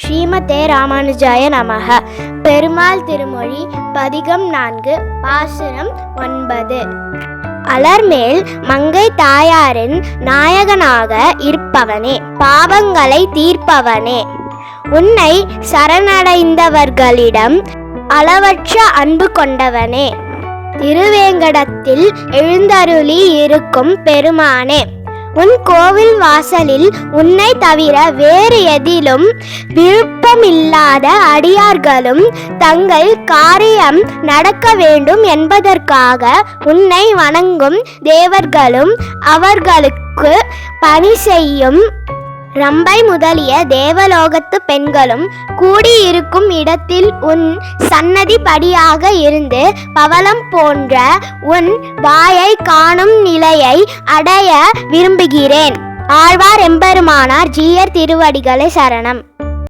ஸ்ரீமதே ராமானுஜாய நமஹ. பெருமாள் திருமொழி பதிகம் 4 பாசுரம் 9. அலர்மேல் மங்கை தாயாரின் நாயகனாக இருப்பவனே, பாவங்களை தீர்ப்பவனே, உன்னை சரணடைந்தவர்களிடம் அளவற்ற அன்பு கொண்டவனே, திருவேங்கடத்தில் எழுந்தருளி இருக்கும் பெருமானே, உன் கோவில் வாசலில் உன்னை தவிர வேறு எதிலும் விருப்பமில்லாத அடியார்களும் தங்கள் காரியம் நடக்க வேண்டும் என்பதற்காக உன்னை வணங்கும் தேவர்களும் அவர்களுக்கு பணி செய்யும் ரம்பை முதலிய தேவலோகத்து பெண்களும் கூடியிருக்கும் இடத்தில் உன் சன்னதி படியாக இருந்து பவளம் போன்ற உன் வாயை காணும் நிலையை அடைய விரும்புகிறேன். ஆழ்வார் எம்பெருமானார் ஜீயர் திருவடிகளே சரணம்.